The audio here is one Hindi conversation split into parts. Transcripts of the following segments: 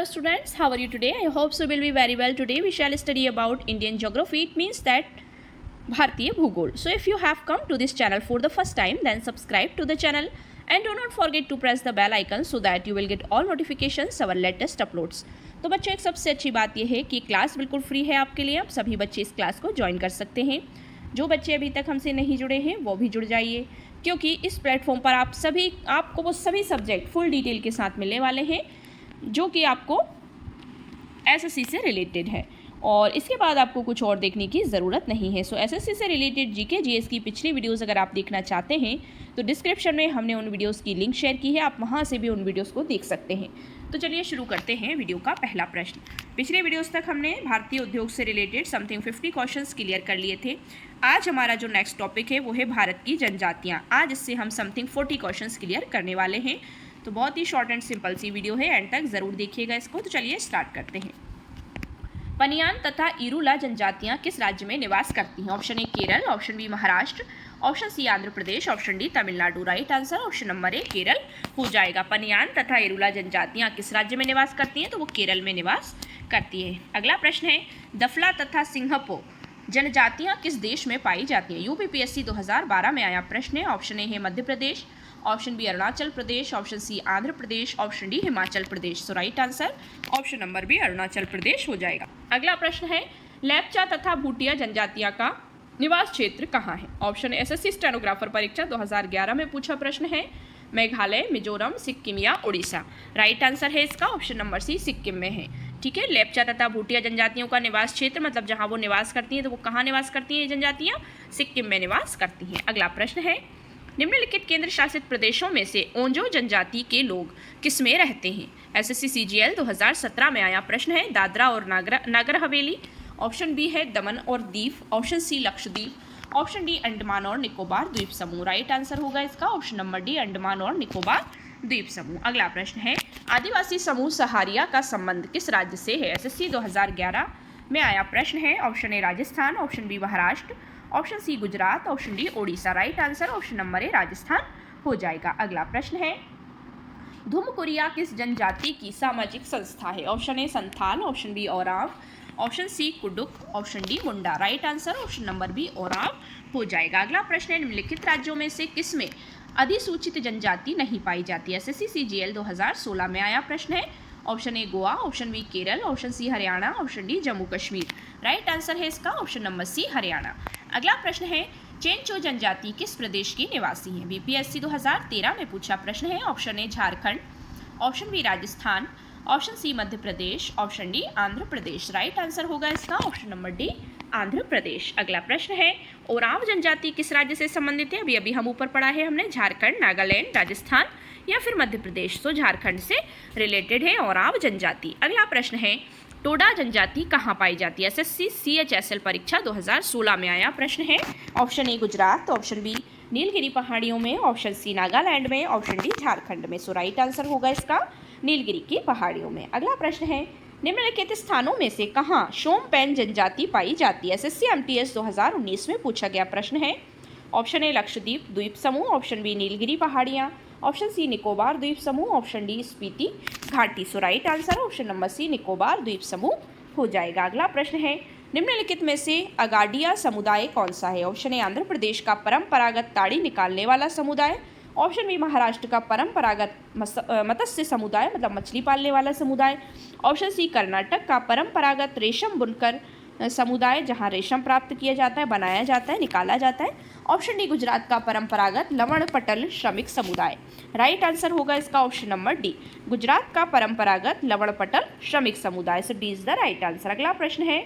Hello students, how are you today? I hope so will be very well. Today we shall study about Indian geography. It means that Bharatiya Bhugol. So if you have come to this channel for the first time, then subscribe to the channel and do not forget to press the bell icon so that you will get all notifications our latest uploads. तो बच्चों एक सबसे अच्छी बात यह है कि क्लास बिल्कुल फ्री है आपके लिए। आप सभी बच्चे इस क्लास को ज्वाइन कर सकते हैं। जो बच्चे अभी तक हमसे नहीं जुड़े हैं वो भी जुड़ जाइए, क्योंकि इस प्लेटफॉर्म पर आपको वो सभी सब्जेक्ट फुल डिटेल के साथ मिलने वाले हैं जो कि आपको एसएससी से रिलेटेड है, और इसके बाद आपको कुछ और देखने की ज़रूरत नहीं है। सो एसएससी से रिलेटेड जीके जीएस की पिछली वीडियोस अगर आप देखना चाहते हैं तो डिस्क्रिप्शन में हमने उन वीडियोस की लिंक शेयर की है, आप वहां से भी उन वीडियोस को देख सकते हैं। तो चलिए शुरू करते हैं वीडियो का पहला प्रश्न। पिछले वीडियोस तक हमने भारतीय उद्योग से रिलेटेड समथिंग 50 क्वेश्चंस क्लियर कर लिए थे। आज हमारा जो नेक्स्ट टॉपिक है वो है भारत की जनजातियाँ। आज इससे हम समथिंग 40 क्वेश्चंस क्लियर करने वाले हैं। तो बहुत ही शॉर्ट एंड सिंपल सी वीडियो है, एंड तक ज़रूर देखिएगा इसको। तो चलिए स्टार्ट करते हैं। पनियान तथा इरूला जनजातियां किस राज्य में निवास करती हैं? Option A Kerala, option B Maharashtra, option C Andhra Pradesh, option D Tamil Nadu. Right answer option number A Kerala हो जाएगा। पनियान तथा इरूला जनजातियां किस राज्य में निवास करती हैं? तो वो केरल में निवास करती है। अगला प्रश्न है, दफला तथा सिंहपो जनजातियां किस देश में पाई जाती हैं? यूपीपीएससी 2012 में आया प्रश्न है। ऑप्शन ए है Madhya Pradesh, option B Arunachal Pradesh, option C Andhra Pradesh, option D Himachal Pradesh. So right answer option number B Arunachal Pradesh हो जाएगा। अगला प्रश्न है, लेप्चा तथा भूटिया जनजातियां का निवास क्षेत्र कहाँ है? ऑप्शन एसएससी स्टेनोग्राफर परीक्षा 2011 में पूछा प्रश्न है। मेघालय, मिजोरम, सिक्किम या उड़ीसा। राइट आंसर है इसका ऑप्शन नंबर सी सिक्किम में है। ठीक है, लेप्चा तथा भूटिया जनजातियों का निवास क्षेत्र मतलब जहाँ वो निवास करती हैं, तो वो कहाँ निवास करती हैं ये जनजातियाँ? सिक्किम में निवास करती हैं। अगला प्रश्न है, निम्नलिखित केंद्र शासित प्रदेशों में से ओंजो जनजाति के लोग किसमें रहते हैं? एसएससी सीजीएल 2017 में आया प्रश्न है। दादरा और नागर हवेली, ऑप्शन बी है दमन और Diu, option C Lakshadweep, option D Andaman और निकोबार द्वीप समूह। राइट आंसर होगा इसका ऑप्शन नंबर डी अंडमान और निकोबार द्वीप समूह। अगला प्रश्न है, आदिवासी समूह सहारिया का संबंध किस राज्य से है? एसएससी 2011 में आया प्रश्न है। Option A Rajasthan, option B Maharashtra, option C Gujarat, option D Odisha. Right answer option number A Rajasthan हो जाएगा। अगला प्रश्न है, धुमकुरिया किस जनजाति की सामाजिक संस्था है? Option A Santhal, option B Oraon, option C Kurukh, option D Munda. Right answer option number B Oraon हो जाएगा। अगला प्रश्न है, निम्नलिखित राज्यों में से किसमें अधिसूचित जनजाति नहीं पाई जाती? एसएससी सीजीएल 2016 में आया प्रश्न है। Option A Goa, option B Kerala, option C Haryana, option D Jammu Kashmir. Right answer है इसका ऑप्शन नंबर सी हरियाणा। अगला प्रश्न है, चेंचो जनजाति किस प्रदेश की निवासी है? बीपीएससी 2013 में पूछा प्रश्न है। Option A Jharkhand, option B Rajasthan, option C Madhya Pradesh, option D Andhra Pradesh. Right answer होगा इसका option number D Andhra Pradesh. अगला प्रश्न है, ओराव जनजाति किस राज्य से संबंधित है? अभी हम ऊपर पढ़ा है हमने, झारखंड, नागालैंड, राजस्थान या फिर मध्य प्रदेश। तो झारखंड से रिलेटेड है ओराव जनजाति। अगला प्रश्न है, टोडा जनजाति कहाँ पाई जाती है? एसएससी सीएचएसएल परीक्षा 2016 में आया प्रश्न है। Option A Gujarat, option B Nilgiri पहाड़ियों में, ऑप्शन सी नागालैंड में, ऑप्शन डी झारखंड में। सो राइट आंसर होगा इसका नीलगिरी की पहाड़ियों में। अगला प्रश्न है, निम्नलिखित स्थानों में से कहाँ शोमपेन जनजाति पाई जाती है? एसएससी एमटीएस 2019 में पूछा गया प्रश्न है। ऑप्शन ए लक्षद्वीप द्वीप समूह, ऑप्शन बी नीलगिरी पहाड़ियाँ, ऑप्शन सी निकोबार द्वीप समूह, ऑप्शन डी स्पीति घाटी। So right answer option number C Nicobar द्वीप समूह हो जाएगा। अगला प्रश्न है, निम्नलिखित में से अगाडिया समुदाय कौन सा है? ऑप्शन ए आंध्र प्रदेश का परंपरागत ताड़ी निकालने वाला समुदाय, ऑप्शन बी महाराष्ट्र का परंपरागत मत्स्य समुदाय मतलब मछली पालने वाला समुदाय, ऑप्शन सी कर्नाटक का परंपरागत रेशम बुनकर समुदाय जहां रेशम प्राप्त किया जाता है, बनाया जाता है, निकाला जाता है, ऑप्शन डी गुजरात का परंपरागत लवण पटल श्रमिक समुदाय। राइट आंसर होगा इसका ऑप्शन नंबर डी गुजरात का परंपरागत लवण पटल श्रमिक समुदाय। So D is the right answer. अगला प्रश्न है,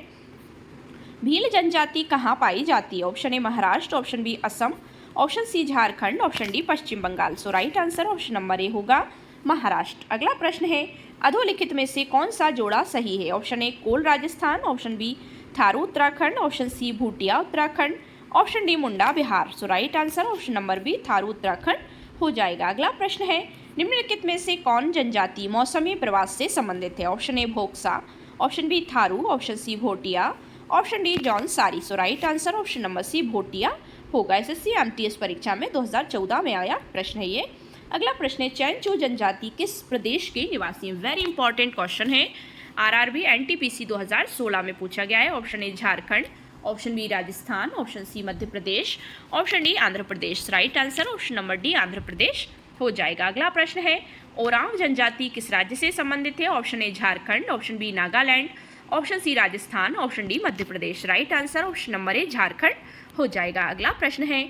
भील जनजाति कहाँ पाई जाती है? Option A Maharashtra, option B Assam, option C Jharkhand, option D Paschim Bengal. So right answer option number A होगा महाराष्ट्र। अगला प्रश्न है, अधोलिखित में से कौन सा जोड़ा सही है? Option A Kol Rajasthan, option B Tharu Uttarakhand, option C Bhutia Uttarakhand, option D Munda Bihar. So right answer option number B Tharu Uttarakhand हो जाएगा। अगला प्रश्न है, निम्नलिखित में से कौन जनजाति मौसमी प्रवास से संबंधित है? Option A Bhoksa, option B Tharu, option C Bhotia, option D Jaunsari. So right answer option number C Bhotia होगा। एसएससी एमटीएस परीक्षा में 2014 में आया प्रश्न है ये। अगला प्रश्न है चैनचू जनजाति किस प्रदेश के निवासी हैं? वेरी इंपॉर्टेंट क्वेश्चन है, आरआरबी एनटीपीसी 2016 में पूछा गया है। Option A Jharkhand, option B Rajasthan, option C Madhya Pradesh, option D Andhra Pradesh. Right answer option number D Andhra Pradesh हो जाएगा। अगला प्रश्न है ओरांव जनजाति किस राज्य से संबंधित है? Option A Jharkhand, option B Nagaland, option C Rajasthan, option D Madhya Pradesh. Right answer option number A Jharkhand हो जाएगा। अगला प्रश्न है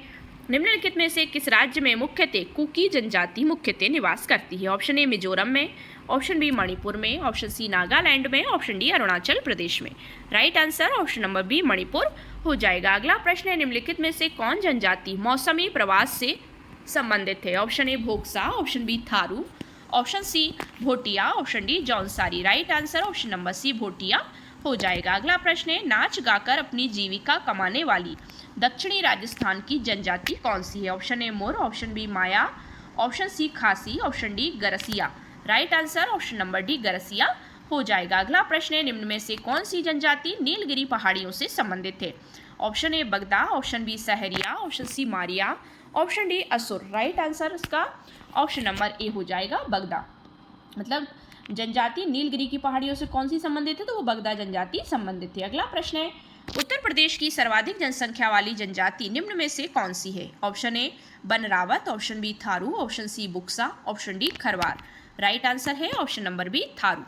निम्नलिखित में से किस राज्य में मुख्यतः कुकी जनजाति मुख्यतः निवास करती है? ऑप्शन ए मिजोरम में, ऑप्शन बी मणिपुर में, ऑप्शन सी नागालैंड में, ऑप्शन डी अरुणाचल प्रदेश में। Right answer option number B Manipur हो जाएगा। अगला प्रश्न है निम्नलिखित में से कौन जनजाति मौसमी प्रवास से संबंधित है? Option A Bhoksa, option B Tharu, option C Bhotia, option D Jaunsari. Right answer option number C Bhotia हो जाएगा। अगला प्रश्न है नाच गाकर अपनी जीविका कमाने वाली दक्षिणी राजस्थान की जनजाति कौन सी है? Option A Mor, option B Maya, option C Khasi, option D Garasia. Right answer option number D Garasia हो जाएगा। अगला प्रश्न है निम्न में से कौन सी जनजाति नीलगिरी पहाड़ियों से संबंधित है? Option A Bagda, option B Saharia, option C Maria, option D Asur. Right answer इसका ऑप्शन नंबर ए हो जाएगा बगदा। मतलब जनजाति नीलगिरी की पहाड़ियों से कौन सी संबंधित है? तो वो बगदा जनजाति संबंधित है। अगला प्रश्न है उत्तर प्रदेश की सर्वाधिक जनसंख्या वाली जनजाति निम्न में से कौन सी है? Option A Banrawat, option B Tharu, option C Buksa, option D Kharwar. Right answer है ऑप्शन नंबर बी थारू।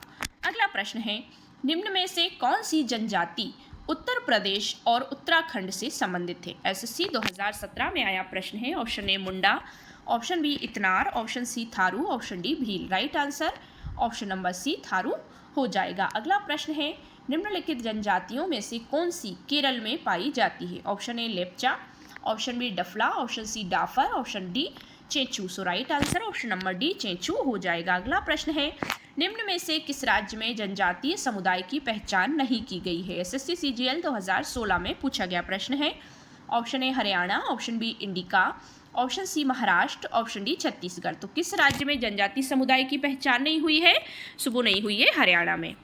अगला प्रश्न है निम्न में से कौन सी जनजाति उत्तर प्रदेश और उत्तराखंड से संबंधित है? एसएससी 2017 में आया प्रश्न है। Option A Munda, option B इतनार, option C Tharu, option D Bhil. Right answer option number C Tharu हो जाएगा। अगला प्रश्न है निम्नलिखित जनजातियों में से कौन सी केरल में पाई जाती है? Option A Lepcha, option B Dafla, option C Dafar, option D Chenchu. So right answer option number D Chenchu हो जाएगा। अगला प्रश्न है निम्न में से किस राज्य में जनजातीय समुदाय की पहचान नहीं की गई है? एसएससी सीजीएल 2016 में पूछा गया प्रश्न है। Option A Haryana, option B Indica, option C Maharashtra, option D Chhattisgarh. तो किस राज्य में जनजातीय समुदाय की पहचान नहीं हुई है? सो वो नहीं हुई है हरियाणा में।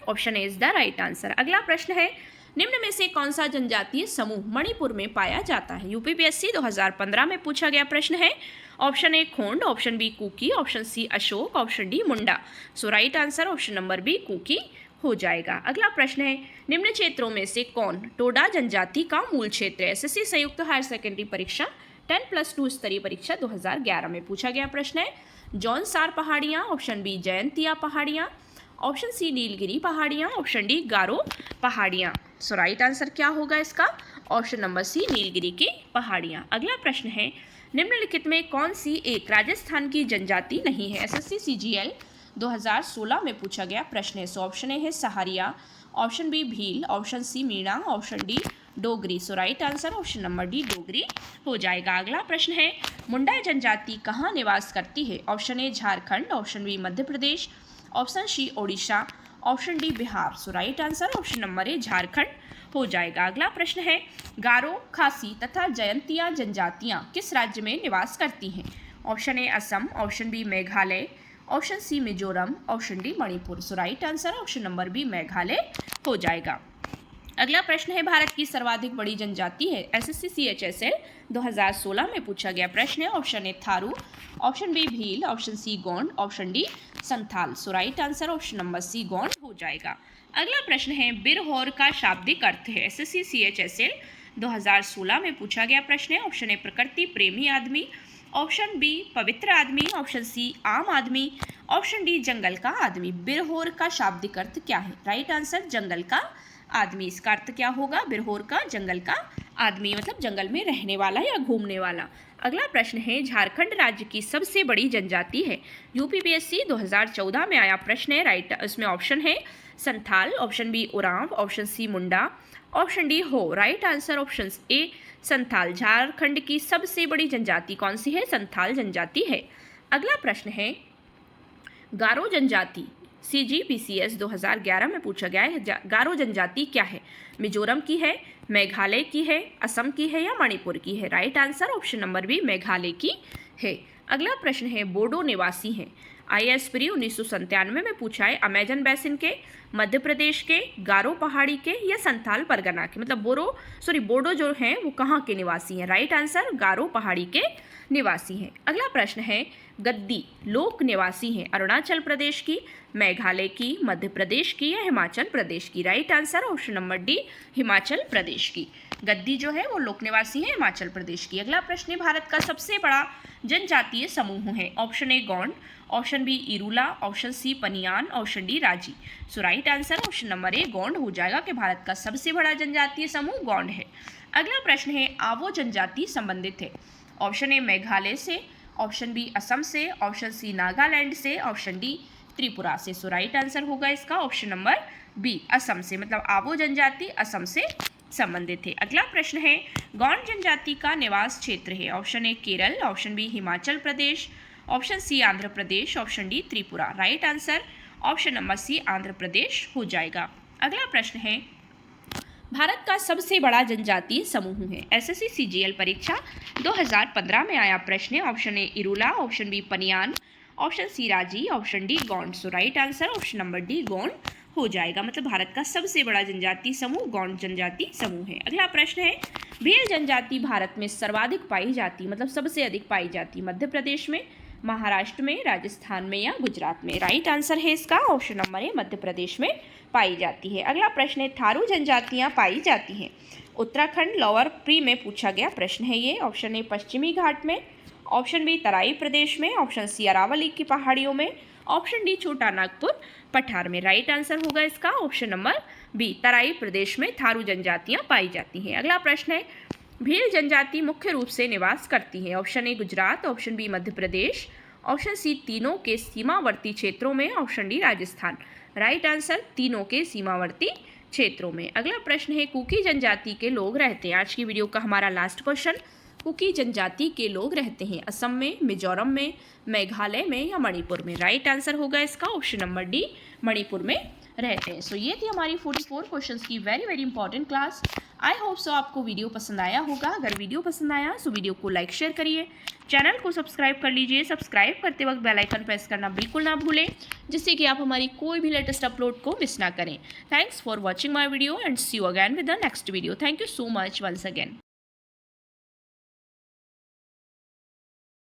Option A is the right answer. अगला प्रश्न है निम्न में से कौन सा जनजातीय समूह मणिपुर में पाया जाता है? यूपीपीएससी 2015 में पूछा गया प्रश्न है। Option A Khond, option B Kuki, option C Ashok, option D Munda. So right answer option number B Kuki हो जाएगा। अगला प्रश्न है निम्न क्षेत्रों में से कौन टोडा जनजाति का मूल क्षेत्र है? एसएससी संयुक्त हायर सेकेंडरी परीक्षा 10+2 स्तरीय परीक्षा 2011 में पूछा गया प्रश्न है। जौनसार पहाड़ियाँ, ऑप्शन बी जयंतिया पहाड़ियाँ, ऑप्शन सी नीलगिरी पहाड़ियाँ, ऑप्शन डी गारो पहाड़ियाँ। सो राइट आंसर क्या होगा इसका? ऑप्शन नंबर सी नीलगिरी की पहाड़ियाँ। अगला प्रश्न है निम्नलिखित में कौन सी एक राजस्थान की जनजाति नहीं है? एसएससी सीजीएल 2016 में पूछा गया प्रश्न है। सो ऑप्शन ए है Sahariya, option B Bhil, option C Meena, option D Dogri. So right answer option number D Dogri हो जाएगा। अगला प्रश्न है मुंडा जनजाति कहाँ निवास करती है? Option A Jharkhand, option B Madhya Pradesh, option C Odisha, option D Bihar. So right answer option number A Jharkhand हो जाएगा। अगला प्रश्न है गारो, खासी तथा जयंतिया जनजातियाँ किस राज्य में निवास करती हैं? Option A Assam, option B Meghalaya, option C Mizoram, option D Manipur. So right answer option number B Meghalaya हो जाएगा। अगला प्रश्न है भारत की सर्वाधिक बड़ी जनजाति है? एसएससी सीएचएसएल 2016 में पूछा गया प्रश्न है। Option A Tharu, option B Bhil, option C Gond, option D Santhal. So right answer option number C Gond हो जाएगा। अगला प्रश्न है बिरहोर का शाब्दिक अर्थ है? एसएससी सीएचएसएल 2016 में पूछा गया प्रश्न है। ऑप्शन ए प्रकृति प्रेमी आदमी, ऑप्शन बी पवित्र आदमी, ऑप्शन सी आम आदमी, ऑप्शन डी जंगल का आदमी। बिरहोर का शाब्दिक अर्थ क्या है? राइट आंसर जंगल का आदमी। इसका अर्थ क्या होगा? बिरहोर का जंगल का आदमी, मतलब जंगल में रहने वाला या घूमने वाला। अगला प्रश्न है झारखंड राज्य की सबसे बड़ी जनजाति है? यूपीपीएससी 2014 में आया प्रश्न है। राइट इसमें ऑप्शन है Santhal, option B Oraon, option C Munda, option D Ho. Right answer option A Santhal. Jharkhand की सबसे बड़ी जनजाति कौन सी है? संथाल जनजाति है। अगला प्रश्न है गारो जनजाति CGPCS 2011 में पूछा गया है। गारो जनजाति क्या है? मिजोरम की है, मेघालय की है, असम की है या मणिपुर की है? Right answer option number B Meghalaya की है। अगला प्रश्न है बोडो निवासी हैं? IAS प्री 1997 में पूछा है। अमेजन बेसिन के, मध्य प्रदेश के, गारो पहाड़ी के या संथाल परगना के, मतलब बोडो जो हैं वो कहाँ के निवासी हैं। राइट आंसर गारो पहाड़ी के निवासी हैं। अगला प्रश्न है, गद्दी लोक निवासी हैं अरुणाचल प्रदेश की, मेघालय की, मध्य प्रदेश की या हिमाचल प्रदेश की। Right answer option number D, Himachal Pradesh की। गद्दी जो है वो लोक निवासी है हिमाचल प्रदेश की। अगला प्रश्न है, भारत का सबसे बड़ा जनजातीय समूह है। Option A Gond, option B Irula, option C Paniyan, option D Raji. So right answer option number A Gond हो जाएगा कि भारत का सबसे बड़ा जनजातीय समूह गोंड है। अगला प्रश्न है, आवो जनजाति संबंधित है। ऑप्शन ए मेघालय से, ऑप्शन बी असम से, ऑप्शन सी नागालैंड से, ऑप्शन डी त्रिपुरा से। सो राइट आंसर होगा इसका ऑप्शन नंबर बी, असम से, मतलब आवो जनजाति असम से संबंधित है। अगला प्रश्न है, गौंड जनजाति का निवास क्षेत्र है। Option A Kerala, option B Himachal Pradesh, option C Andhra Pradesh, option D Tripura. Right answer option number C Andhra Pradesh हो जाएगा। अगला प्रश्न है, भारत का सबसे बड़ा जनजातीय समूह है। SSC CGL परीक्षा 2015 में आया प्रश्न है। Option A Irula, option B Paniyan, option C Raji, option D Gond. So right answer option number D Gond हो जाएगा, मतलब भारत का सबसे बड़ा जनजाति समूह गौंड जनजाति समूह है। अगला प्रश्न है, भील जनजाति भारत में सर्वाधिक पाई जाती, मतलब सबसे अधिक पाई जाती, मध्य प्रदेश में, महाराष्ट्र में, राजस्थान में या गुजरात में। राइट आंसर है इसका ऑप्शन नंबर ए, मध्य प्रदेश में पाई जाती है। अगला प्रश्न है, थारू जनजातियां पाई जाती हैं उत्तराखंड, लोअर प्री में पूछा गया प्रश्न है ये। ऑप्शन ए पश्चिमी घाट में, ऑप्शन बी तराई प्रदेश में, ऑप्शन सी अरावली की पहाड़ियों में, ऑप्शन डी छोटा नागपुर पठार में। राइट आंसर होगा इसका ऑप्शन नंबर बी, तराई प्रदेश में थारू जनजातियां पाई जाती हैं। अगला प्रश्न है, भील जनजाति मुख्य रूप से निवास करती है। Option A Gujarat, option B Madhya Pradesh, option C तीनों के सीमावर्ती क्षेत्रों में, option D Rajasthan. Right answer तीनों के सीमावर्ती क्षेत्रों में। अगला प्रश्न है, कुकी जनजाति के लोग रहते हैं। आज की वीडियो का हमारा लास्ट क्वेश्चन, कुकी जनजाति के लोग रहते हैं असम में, मिजोरम में, मेघालय में या मणिपुर में। राइट आंसर होगा इसका ऑप्शन नंबर डी, मणिपुर में रहते हैं। सो ये थी हमारी 44 क्वेश्चंस की very important class. I hope so आपको वीडियो पसंद आया होगा। अगर वीडियो पसंद आया सो वीडियो को लाइक शेयर करिए, चैनल को सब्सक्राइब कर लीजिए। सब्सक्राइब करते वक्त बेल आइकन प्रेस करना बिल्कुल ना भूलें, जिससे कि आप हमारी कोई भी लेटेस्ट अपलोड को मिस ना करें। Thanks for watching my video and see you again with the next video. Thank you so much once again.